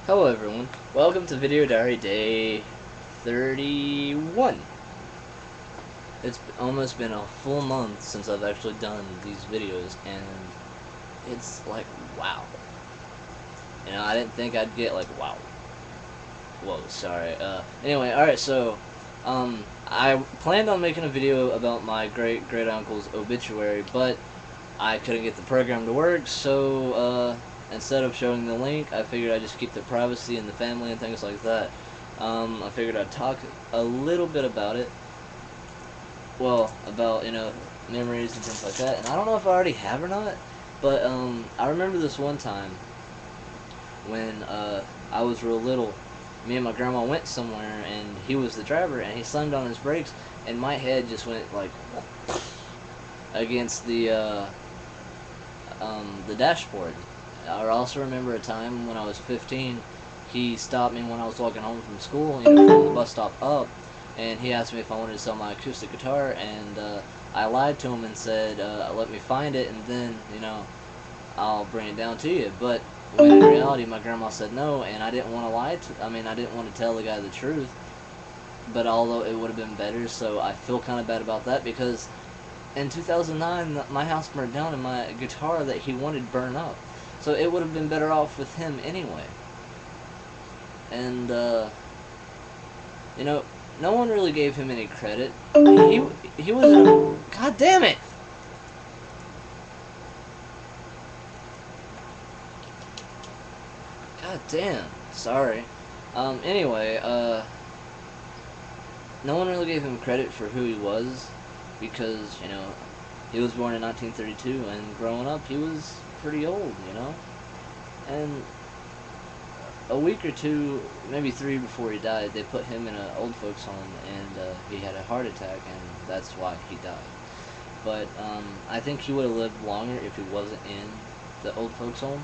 Hello everyone, welcome to Video Diary Day 31. It's almost been a full month since I've actually done these videos, and it's like, wow. You know, I didn't think I'd get like, wow. Whoa, sorry. Anyway, alright, so, I planned on making a video about my great-uncle's obituary, but I couldn't get the program to work, so, instead of showing the link, I figured I'd just keep the privacy in the family and things like that. I figured I'd talk a little bit about it. Well, about, you know, memories and things like that. And I don't know if I already have or not, but, I remember this one time when, I was real little. Me and my grandma went somewhere, and he was the driver, and he slammed on his brakes, and my head just went, like, against the dashboard. I also remember a time when I was 15, he stopped me when I was walking home from school, you know, from the bus stop up, and he asked me if I wanted to sell my acoustic guitar, and I lied to him and said, let me find it, and then, you know, I'll bring it down to you. But when in reality, my grandma said no, and I didn't want to I didn't want to tell the guy the truth, but although it would have been better, so I feel kind of bad about that, because in 2009, my house burned down and my guitar that he wanted burned up. So it would have been better off with him anyway. And, you know, no one really gave him any credit. He was a... God damn it! God damn. Sorry. Anyway, no one really gave him credit for who he was, because, you know, he was born in 1932, and growing up, he was pretty old, you know? And a week or two, maybe 3 before he died, they put him in an old folks home, and he had a heart attack, and that's why he died. But I think he would have lived longer if he wasn't in the old folks home.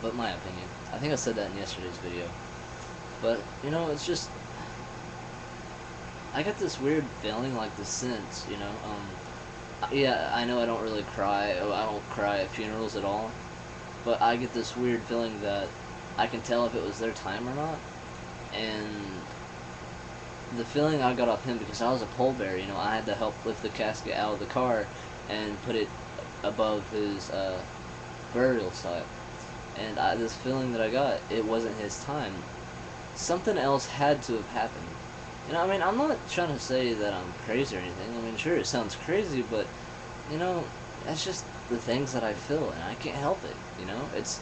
But my opinion. I think I said that in yesterday's video. But, you know, it's just... I got this weird feeling, like the sense, you know, yeah, I know I don't really cry. I don't cry at funerals at all. But I get this weird feeling that I can tell if it was their time or not. And the feeling I got off him, because I was a pallbearer, you know, I had to help lift the casket out of the car and put it above his burial site. And this feeling that I got, it wasn't his time. Something else had to have happened. You know, I mean, I'm not trying to say that I'm crazy or anything. I mean, sure, it sounds crazy, but, you know, that's just the things that I feel, and I can't help it, you know? It's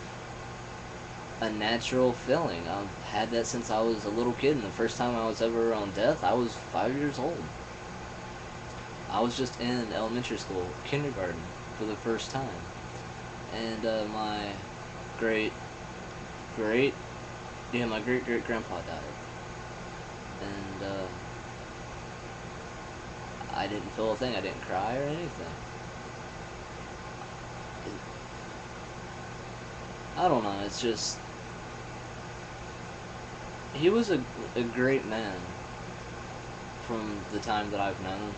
a natural feeling. I've had that since I was a little kid, and the first time I was ever around death, I was 5 years old. I was just in elementary school, kindergarten, for the first time. And, my my great-great-grandpa died. And, I didn't feel a thing. I didn't cry or anything. I don't know, it's just... He was a great man from the time that I've known him.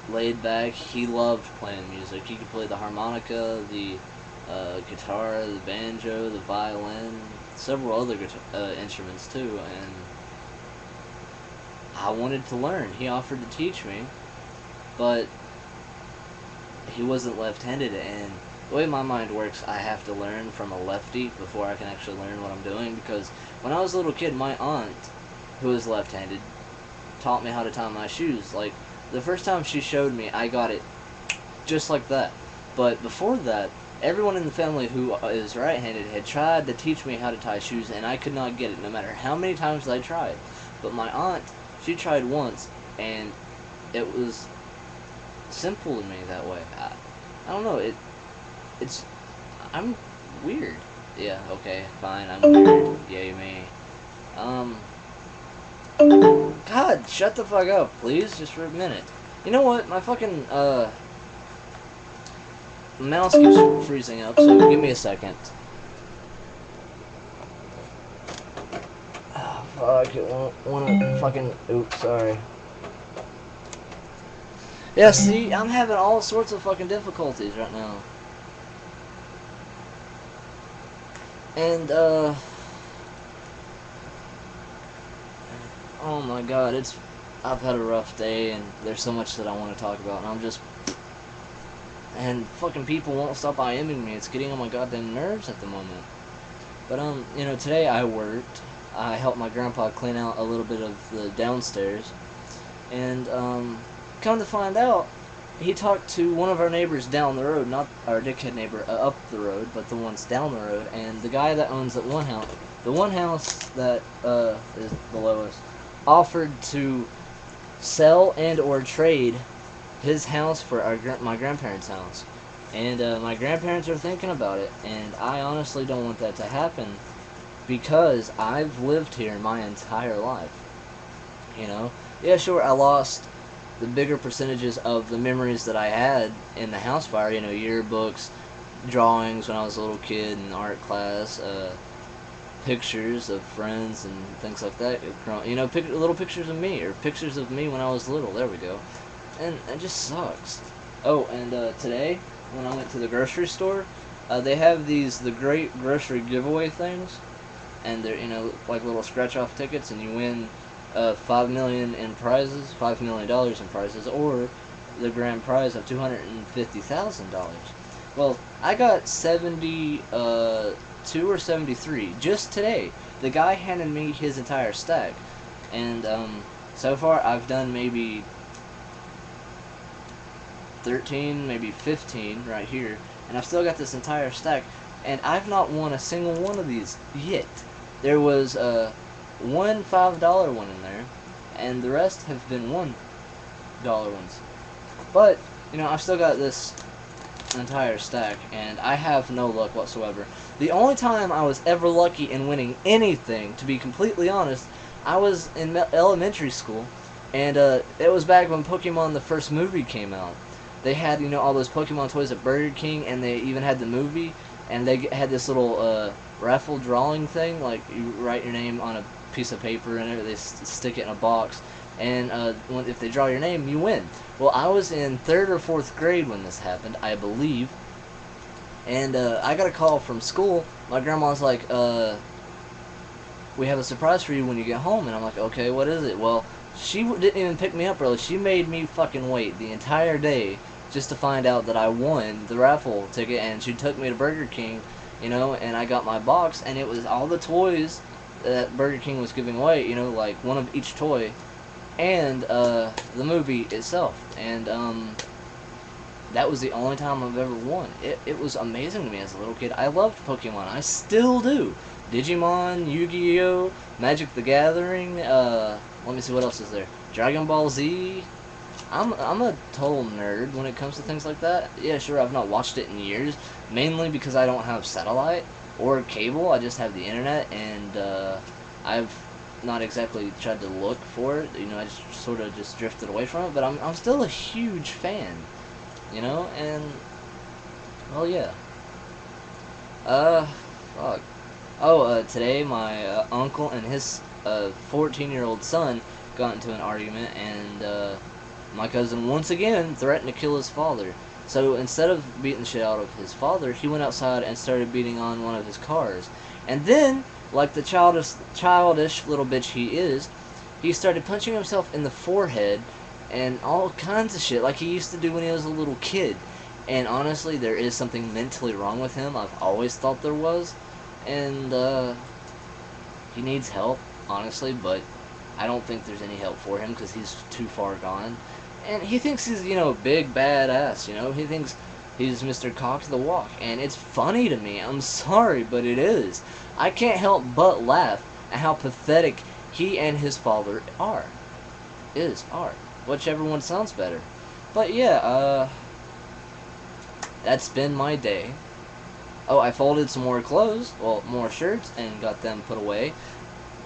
Laid back, he loved playing music. He could play the harmonica, the guitar, the banjo, the violin, several other instruments too, and I wanted to learn. He offered to teach me, but he wasn't left-handed, and the way my mind works, I have to learn from a lefty before I can actually learn what I'm doing, because when I was a little kid, my aunt, who is left-handed, taught me how to tie my shoes. Like, the first time she showed me, I got it just like that. But before that, everyone in the family who is right-handed had tried to teach me how to tie shoes, and I could not get it, no matter how many times I tried. But my aunt, she tried once, and it was simple to me that way. I don't know, I'm weird. Yeah, okay, fine, I'm weird. Yay me. God, shut the fuck up, please, just for a minute. You know what, my fucking, mouse keeps freezing up, so give me a second. Oh, fuck, it won't wanna fucking... Oops, sorry. Yeah, see, I'm having all sorts of fucking difficulties right now. And, oh my god, I've had a rough day, and there's so much that I want to talk about, and fucking people won't stop IMing me. It's getting on my goddamn nerves at the moment. But, today I worked. I helped my grandpa clean out a little bit of the downstairs, and, come to find out, he talked to one of our neighbors down the road, not our dickhead neighbor up the road, but the ones down the road, and the guy that owns that one house, the one house that, is below us, offered to sell and or trade his house for my grandparents' house. And my grandparents are thinking about it, and I honestly don't want that to happen because I've lived here my entire life. Yeah, sure, I lost the bigger percentages of the memories that I had in the house fire, yearbooks, drawings when I was a little kid in art class, pictures of friends and things like that. Little pictures of me, or pictures of me when I was little. There we go. And it just sucks. Oh, and today, when I went to the grocery store, they have the great grocery giveaway things, and they're, like little scratch-off tickets, and you win $5 million in prizes, $5 million in prizes, or the grand prize of $250,000. Well, I got 72 or 73 just today. The guy handed me his entire stack, and so far I've done maybe 13, maybe 15 right here, and I've still got this entire stack, and I've not won a single one of these yet. There was one $5 one in there, and the rest have been $1 ones. But, I've still got this entire stack, and I have no luck whatsoever. The only time I was ever lucky in winning anything, to be completely honest, I was in elementary school, and it was back when Pokemon, the first movie, came out. They had, all those Pokemon toys at Burger King, and they even had the movie, and they had this little raffle drawing thing, like you write your name on a piece of paper and they stick it in a box, and if they draw your name, you win. Well, I was in 3rd or 4th grade when this happened, I believe, and I got a call from school. My grandma's like, we have a surprise for you when you get home, and I'm like, okay, what is it? Well, she didn't even pick me up really. She made me fucking wait the entire day just to find out that I won the raffle ticket, and she took me to Burger King, and I got my box, and it was all the toys that Burger King was giving away, like one of each toy, and the movie itself, and that was the only time I've ever won. It was amazing to me as a little kid. I loved Pokemon. I still do. Digimon, Yu-Gi-Oh, Magic the Gathering, let me see, what else is there? Dragon Ball Z. I'm a total nerd when it comes to things like that. Yeah, sure, I've not watched it in years, mainly because I don't have satellite or cable. I just have the internet, and I've not exactly tried to look for it. I just sort of just drifted away from it, but I'm still a huge fan, and, well, yeah. Fuck. Oh, today my uncle and his 14-year-old son got into an argument, and my cousin once again threatened to kill his father. So instead of beating the shit out of his father, he went outside and started beating on one of his cars. And then, like the childish little bitch he is, he started punching himself in the forehead and all kinds of shit, like he used to do when he was a little kid. And honestly, there is something mentally wrong with him. I've always thought there was. And he needs help, honestly, but I don't think there's any help for him because he's too far gone. And he thinks he's, big badass, he thinks he's Mr. Cock to the walk. And it's funny to me. I'm sorry, but it is. I can't help but laugh at how pathetic he and his father are. Are. Whichever one sounds better. But yeah, that's been my day. Oh, I folded some more clothes, well, more shirts, and got them put away.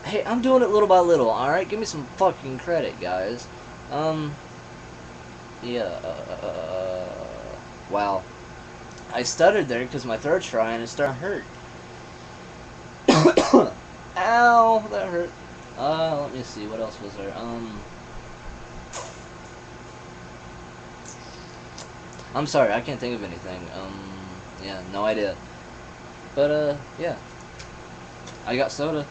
Hey, I'm doing it little by little, alright? Give me some fucking credit, guys. Yeah, wow. I stuttered there because my throat's dry and it started to hurt. Ow, that hurt. Let me see, what else was there? I'm sorry, I can't think of anything. Yeah, no idea. But, yeah. I got soda.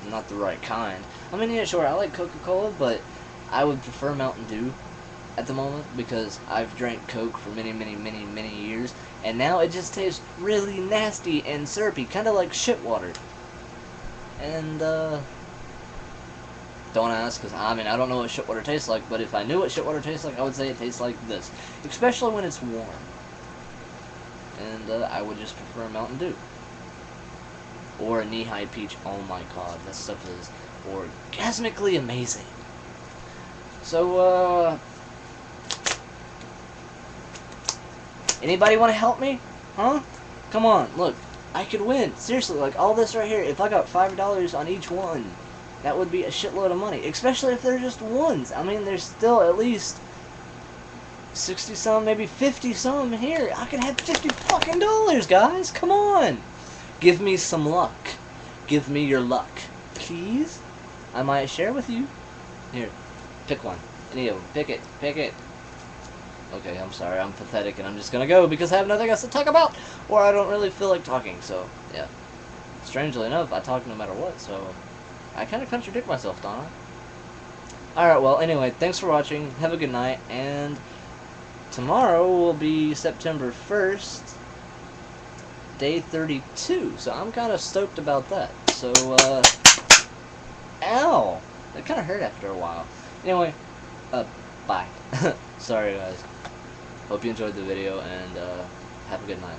Not the right kind. I mean, yeah, sure, I like Coca-Cola, but I would prefer Mountain Dew at the moment because I've drank Coke for many, many, many, many years, and now it just tastes really nasty and syrupy, kind of like shit water. And, don't ask, because, I mean, I don't know what shit water tastes like, but if I knew what shit water tastes like, I would say it tastes like this. Especially when it's warm. And, I would just prefer Mountain Dew. Or a knee-high peach. Oh my god, that stuff is orgasmically amazing. So, anybody want to help me? Huh? Come on, look. I could win. Seriously, like, all this right here, if I got $5 on each one, that would be a shitload of money. Especially if they're just ones. I mean, there's still at least 60-some, maybe 50-some here. I could have $50 fucking dollars, guys. Come on. Give me some luck. Give me your luck. Please? I might share with you. Here, pick one. Any of them. Pick it. Pick it. Okay, I'm sorry. I'm pathetic and I'm just gonna go because I have nothing else to talk about. Or I don't really feel like talking, so, yeah. Strangely enough, I talk no matter what, so I kind of contradict myself, don't I? Alright, well, anyway, thanks for watching. Have a good night, and tomorrow will be September 1st. Day 32, so I'm kind of stoked about that. So, ow! That kind of hurt after a while. Anyway, bye. Sorry, guys. Hope you enjoyed the video, and, have a good night.